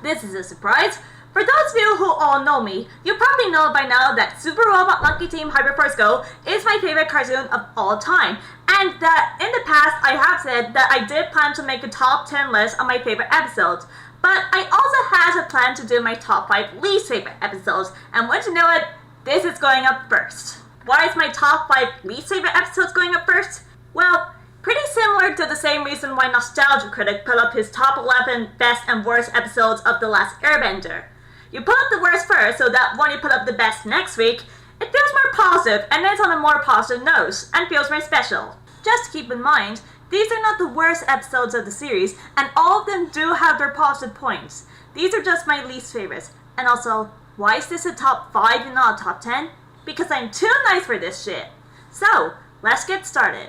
this is a surprise. For those of you who all know me, you probably know by now that Super Robot Monkey Team Hyperforce Go is my favorite cartoon of all time, and that in the past I have said that I did plan to make a top 10 list of my favorite episodes, but I also had a plan to do my top 5 least favorite episodes, and once you know it, this is going up first. Why is my top 5 least favorite episodes going up first? Well, pretty similar to the same reason why Nostalgia Critic put up his top 11 best and worst episodes of The Last Airbender. You put up the worst first so that when you put up the best next week, it feels more positive and ends on a more positive note and feels more special. Just keep in mind, these are not the worst episodes of the series, and all of them do have their positive points. These are just my least favorites. And also, why is this a top 5 and not a top 10? Because I'm too nice for this shit. So, let's get started.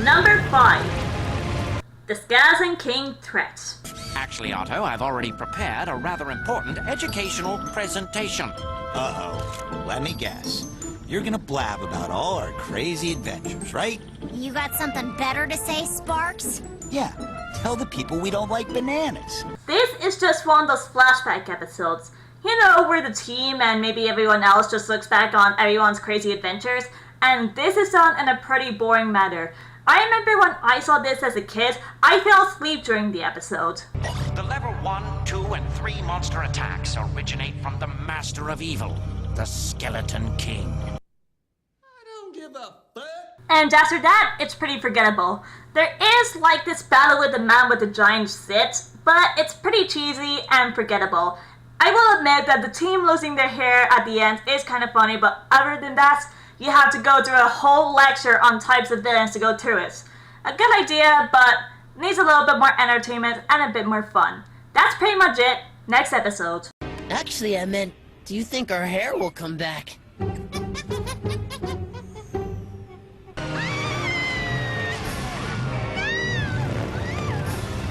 Number 5. The Skeleton King Threat. Actually, Otto, I've already prepared a rather important educational presentation. Uh-oh. Let me guess. You're gonna blab about all our crazy adventures, right? You got something better to say, Sparks? Yeah. Tell the people we don't like bananas. This is just one of those flashback episodes. You know, where the team and maybe everyone else just looks back on everyone's crazy adventures, and this is done in a pretty boring manner. I remember when I saw this as a kid, I fell asleep during the episode. The level 1, 2, and 3 monster attacks originate from the Master of Evil, the Skeleton King. I don't give a fuck. And after that, it's pretty forgettable. There is like this battle with the man with the giant zit, but it's pretty cheesy and forgettable. I will admit that the team losing their hair at the end is kind of funny, but other than that, you have to go through a whole lecture on types of villains to go through it. A good idea, but needs a little bit more entertainment and a bit more fun. That's pretty much it. Next episode. Actually, I meant, do you think our hair will come back?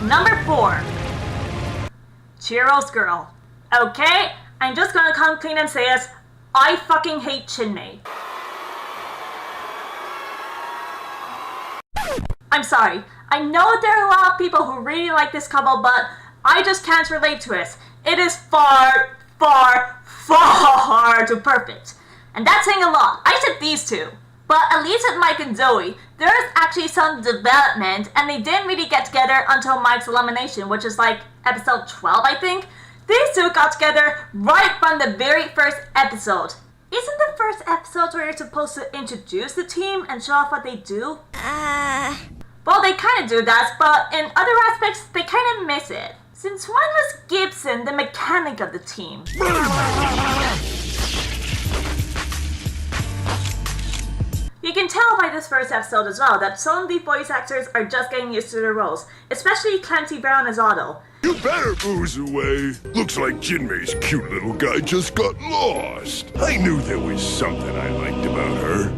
Number 4. Chiro's Girl. Okay, I'm just gonna come clean and say this. I fucking hate Chinmei. I'm sorry. I know there are a lot of people who really like this couple, but I just can't relate to it. It is far, far, far too perfect. And that's saying a lot. I said these two. But at least with Mike and Zoe, there is actually some development, and they didn't really get together until Mike's elimination, which is like episode 12, I think. These two got together right from the very first episode. Isn't the first episode where you're supposed to introduce the team and show off what they do? Well, they kind of do that, but in other aspects, they kind of miss it. Since when was Gibson the mechanic of the team? You can tell by this first episode as well that some of the voice actors are just getting used to their roles, especially Clancy Brown as Otto. You better ooze away. Looks like Jinmei's cute little guy just got lost. I knew there was something I liked about her.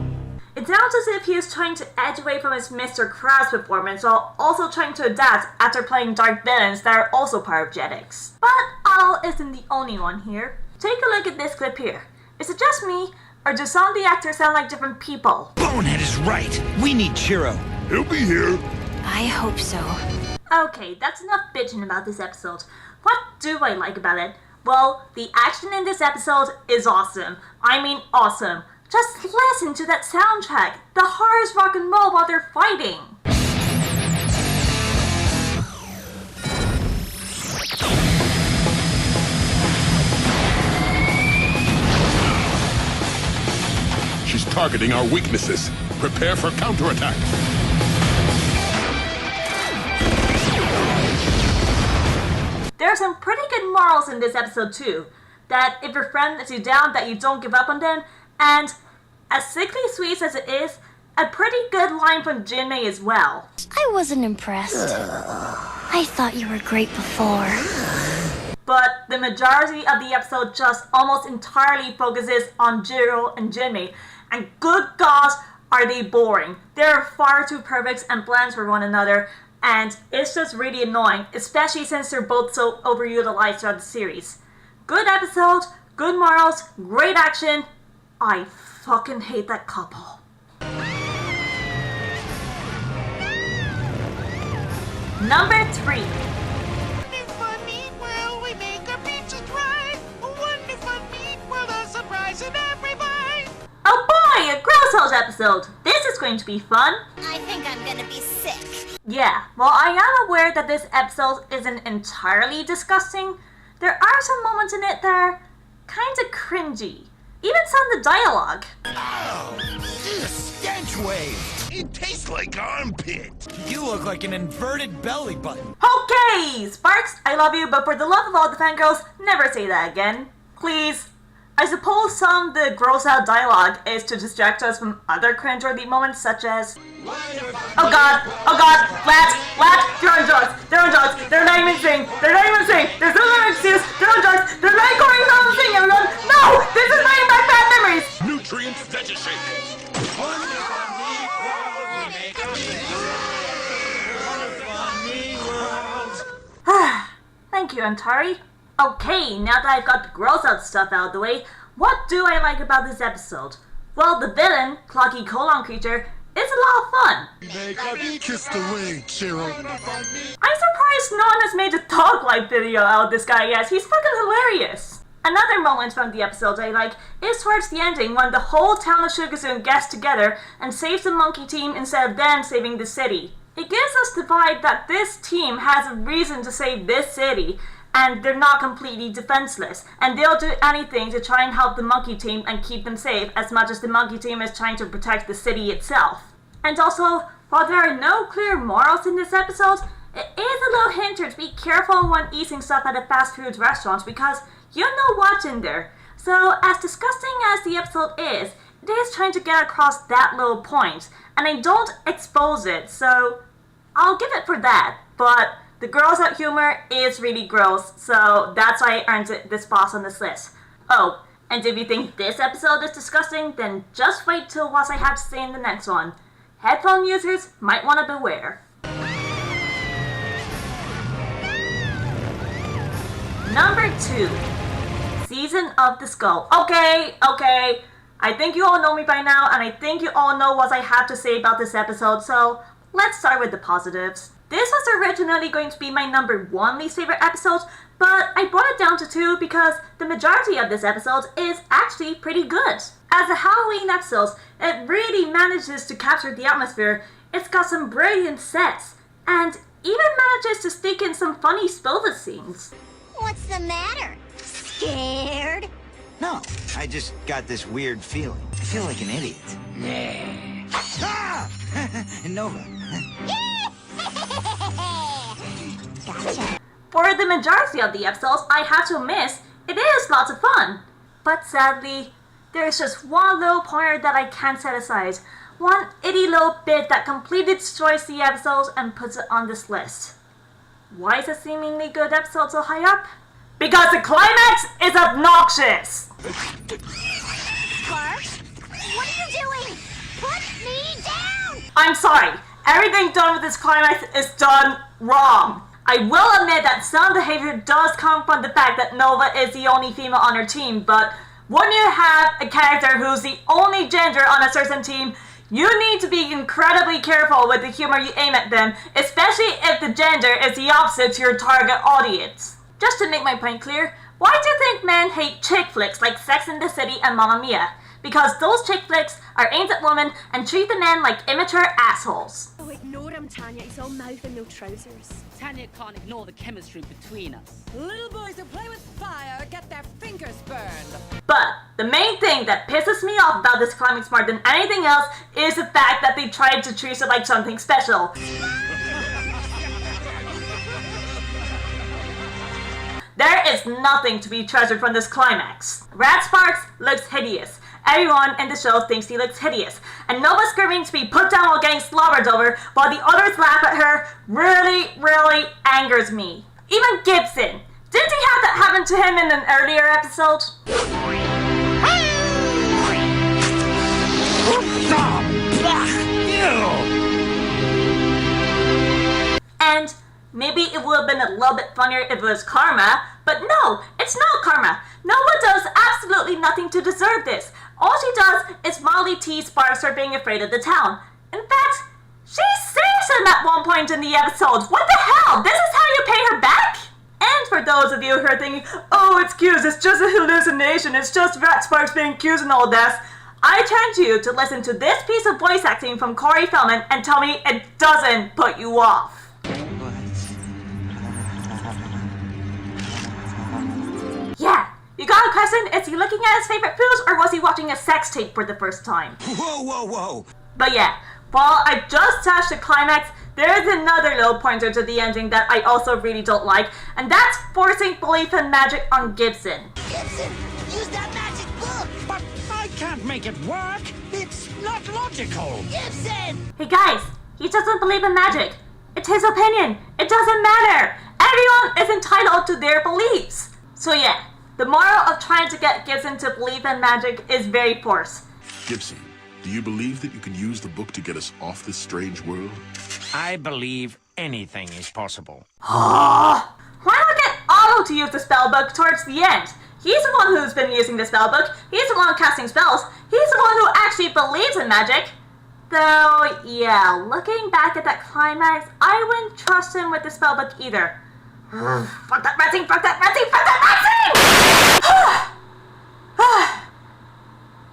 It sounds as if he is trying to edge away from his Mr. Krabs performance while also trying to adapt after playing dark villains that are also part of Jetix. But Otto isn't the only one here. Take a look at this clip here. Is it just me, or do some of the actors sound like different people? Bonehead is right. We need Chiro. He'll be here. I hope so. Okay, that's enough bitching about this episode. What do I like about it? Well, the action in this episode is awesome. I mean awesome. Just listen to that soundtrack. The hardest rock and roll while they're fighting. She's targeting our weaknesses. Prepare for counterattack. There are some pretty good morals in this episode too. That if your friend lets you down, that you don't give up on them. And as sickly sweet as it is, a pretty good line from Jinmei as well. I wasn't impressed. I thought you were great before. But the majority of the episode just almost entirely focuses on Jiro and Jinmei. And good God, are they boring. They're far too perfect and blend for one another. And it's just really annoying, especially since they're both so overutilized throughout the series. Good episode, good morals, great action. I fucking hate that couple. Number 3. Wonderful meat world, we make our pizzas dry. Wonderful meat world, a surprise in every bite. Oh boy, a Gross House episode! This is going to be fun! I think I'm gonna be sick. Yeah, while I am aware that this episode isn't entirely disgusting, there are some moments in it that are kinda cringy. Even some of the dialogue. Oh, this is a stench wave. It tastes like armpit. You look like an inverted belly button. Okay, Sparks, I love you, but for the love of all the fangirls, never say that again. Please. I suppose some of the gross out dialogue is to distract us from other cringeworthy moments such as oh god, lads, they're on drugs, they're not even singing, there's no other excuse, they're on drugs, they're not going on to sing, everyone! No! This is bringing back bad memories! Nutrient veggie shake. Thank you, Antari. Okay, now that I've got the gross out stuff out of the way, what do I like about this episode? Well, the villain, Clocky Colon Creature, is a lot of fun. Kiss the ring, Cheryl. I'm surprised no one has made a dog-like video out of this guy yet. He's fucking hilarious. Another moment from the episode I like is towards the ending when the whole town of Sugazoon gets together and saves the monkey team instead of them saving the city. It gives us the vibe that this team has a reason to save this city, and they're not completely defenseless, and they'll do anything to try and help the monkey team and keep them safe as much as the monkey team is trying to protect the city itself. And also, while there are no clear morals in this episode, it is a little hint to be careful when eating stuff at a fast food restaurant because you know what's in there. So, as disgusting as the episode is, it is trying to get across that little point, and I don't expose it, so I'll give it for that, but the gross out humor is really gross, so that's why I earned this spot on this list. Oh, and if you think this episode is disgusting, then just wait till what I have to say in the next one. Headphone users might want to beware. Number 2. Season of the Skull. Okay. I think you all know me by now, and I think you all know what I have to say about this episode, so let's start with the positives. This was originally going to be my number 1 least favorite episode, but I brought it down to 2 because the majority of this episode is actually pretty good. As a Halloween episode, it really manages to capture the atmosphere, it's got some brilliant sets, and even manages to sneak in some funny Spilva scenes. What's the matter? Scared? No, I just got this weird feeling. I feel like an idiot. Ah! Nova. Gotcha. For the majority of the episodes, I have to admit, it is lots of fun. But sadly, there's just one little pointer that I can't set aside. One itty little bit that completely destroys the episode and puts it on this list. Why is a seemingly good episode so high up? Because the climax is obnoxious! Sparks? What are you doing? Put me down! I'm sorry, everything done with this climax is done wrong. I will admit that some behavior does come from the fact that Nova is the only female on her team, but when you have a character who's the only gender on a certain team, you need to be incredibly careful with the humor you aim at them, especially if the gender is the opposite to your target audience. Just to make my point clear, why do you think men hate chick flicks like Sex and the City and Mamma Mia? Because those chick flicks are aimed at women and treat the men like immature assholes. Oh, ignore him, Tanya. He's all mouth and no trousers. Tanya can't ignore the chemistry between us. Little boys who play with fire get their fingers burned. But the main thing that pisses me off about this climax more than anything else is the fact that they tried to treat it like something special. There is nothing to be treasured from this climax. Rat Sparks looks hideous. Everyone in the show thinks he looks hideous. And Nova screaming to be put down while getting slobbered over while the others laugh at her really angers me. Even Gibson. Didn't he have that happen to him in an earlier episode? And maybe it would have been a little bit funnier if it was Karma, but no, it's not Karma. Nova does absolutely nothing to deserve this. All she does is mildly tease Sparks for being afraid of the town. In fact, she saves him at one point in the episode. What the Wow, this is how you pay her back? And for those of you who are thinking, oh, it's Q's, it's just a hallucination, it's just Rat Sparks being Q's and all that, I challenge you to listen to this piece of voice acting from Corey Feldman and tell me it doesn't put you off. Yeah, you got a question? Is he looking at his favorite foods or was he watching a sex tape for the first time? Whoa, whoa, whoa! But yeah, while I just touched the climax, there's another little pointer to the ending that I also really don't like, and that's forcing belief in magic on Gibson. Gibson, use that magic book! But I can't make it work! It's not logical! Gibson! Hey guys, he doesn't believe in magic. It's his opinion. It doesn't matter. Everyone is entitled to their beliefs. So yeah, the moral of trying to get Gibson to believe in magic is very porous. Gibson, do you believe that you can use the book to get us off this strange world? I believe anything is possible. Why not get Otto to use the spellbook towards the end? He's the one who's been using the spellbook. He's the one casting spells. He's the one who actually believes in magic. Though, yeah, looking back at that climax, I wouldn't trust him with the spellbook either. Fuck that rating! Fuck that rating! Fuck that rating!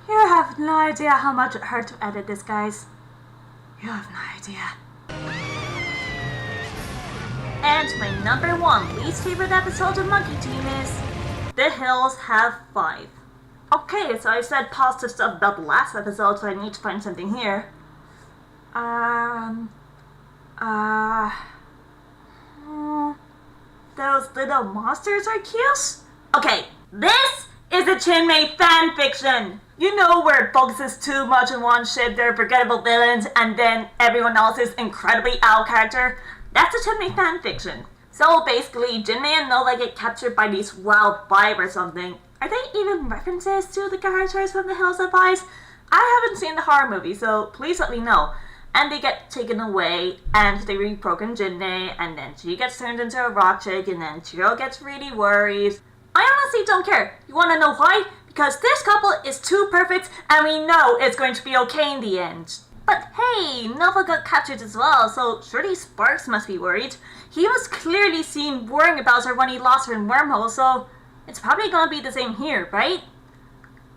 You have no idea how much it hurt to edit this, guys. You have no idea. And my number one least favorite episode of Monkey Team is The Hills Have 5. Okay, so I said positive stuff about the last episode, so I need to find something here. Those little monsters are cute? Okay, this is a Chinmay fanfiction! You know where it focuses too much on one ship, their forgettable villains, and then everyone else is incredibly out of character? That's a Chinmay fanfiction. So basically, Jinmay and Nova get captured by these wild vibe or something. Are they even references to the characters from the Hills of Ice? I haven't seen the horror movie, so please let me know. And they get taken away, and they reprogram Jinmay, and then she gets turned into a rock chick, and then Chiro gets really worried. I honestly don't care. You wanna know why? Because this couple is too perfect, and we know it's going to be okay in the end. But hey, Nova got captured as well, so surely Sparks must be worried. He was clearly seen worrying about her when he lost her in Wormhole, so it's probably gonna be the same here, right?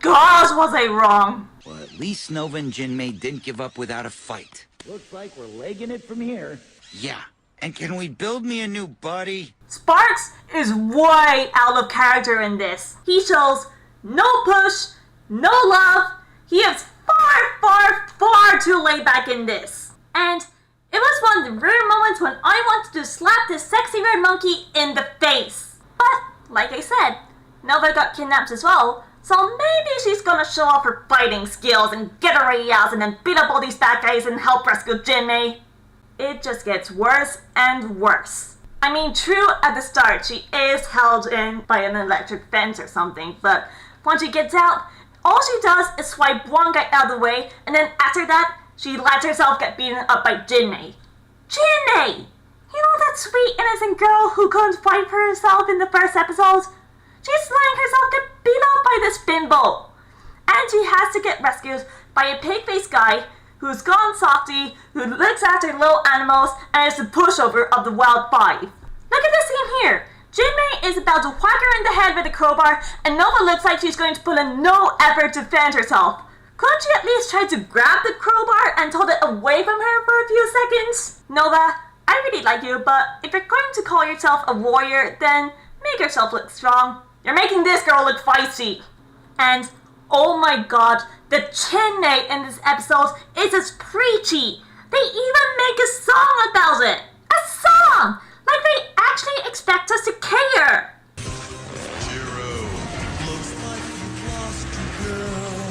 Gosh, was I wrong! Well, at least Nova and Jinmay didn't give up without a fight. Looks like we're legging it from here. Yeah, and can we build me a new buddy? Sparks is way out of character in this. He shows no push, no love. He is far too laid back in this. And it was one of the rare moments when I wanted to slap this sexy red monkey in the face. But, like I said, Nova got kidnapped as well, so maybe she's gonna show off her fighting skills and get her ass and then beat up all these bad guys and help rescue Jinmay. It just gets worse and worse. I mean, true, at the start, she is held in by an electric fence or something, but once she gets out, all she does is swipe one guy out of the way, and then after that, she lets herself get beaten up by Jinmay. Jinmay! You know that sweet, innocent girl who couldn't fight for herself in the first episode? She's letting herself get beat up by this bimbo. And she has to get rescued by a pig-faced guy who's gone softy, who looks after little animals, and is the pushover of the Wild Five. Look at this scene here. Jinmay is about to whack her in the head with a crowbar, and Nova looks like she's going to put in no effort to defend herself. Couldn't she at least try to grab the crowbar and hold it away from her for a few seconds? Nova, I really like you, but if you're going to call yourself a warrior, then make yourself look strong. You're making this girl look feisty. And, oh my god, the Chinmay in this episode is as preachy. They even make a song about it. A song! Like they actually expect us to care. Hero, looks like you lost your girl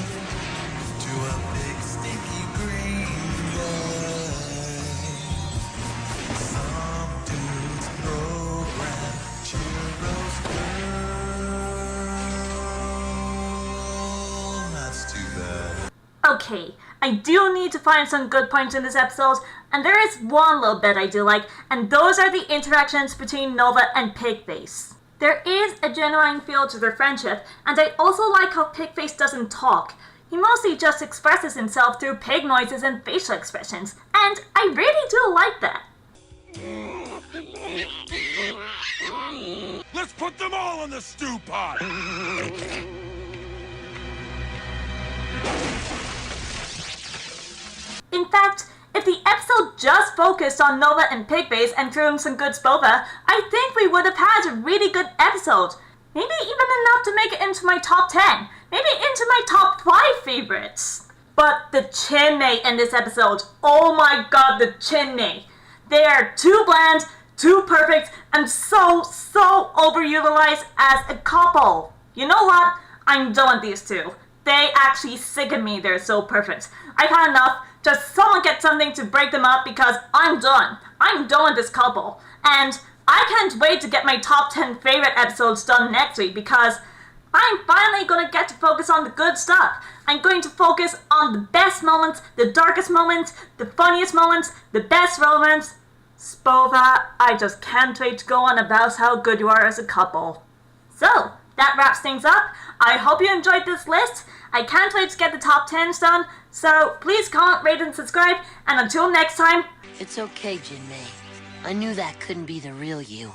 to a big stinky green guy. Some dude's program, Chiro's girl. That's too bad. Okay, I do need to find some good points in this episode, and there is one little bit I do like, and those are the interactions between Nova and Pigface. There is a genuine feel to their friendship, and I also like how Pigface doesn't talk. He mostly just expresses himself through pig noises and facial expressions, and I really do like that. put them all in the stew pot! In fact, if the episode just focused on Nova and Pigface and threw in some good spova, I think we would have had a really good episode. Maybe even enough to make it into my top 10. Maybe into my top 5 favorites. But the chimney in this episode, oh my god, the chimney. They are too bland, too perfect, and so overutilized as a couple. You know what? I'm done with these two. They actually sicken me, they're so perfect. I've had enough. Just someone get something to break them up because I'm done. I'm done with this couple. And I can't wait to get my top 10 favorite episodes done next week because I'm finally going to get to focus on the good stuff. I'm going to focus on the best moments, the darkest moments, the funniest moments, the best romance. Spova, I just can't wait to go on about how good you are as a couple. So, that wraps things up. I hope you enjoyed this list. I can't wait to get the top 10s done. So, please comment, rate, and subscribe. And until next time... It's okay, Jinmei. I knew that couldn't be the real you.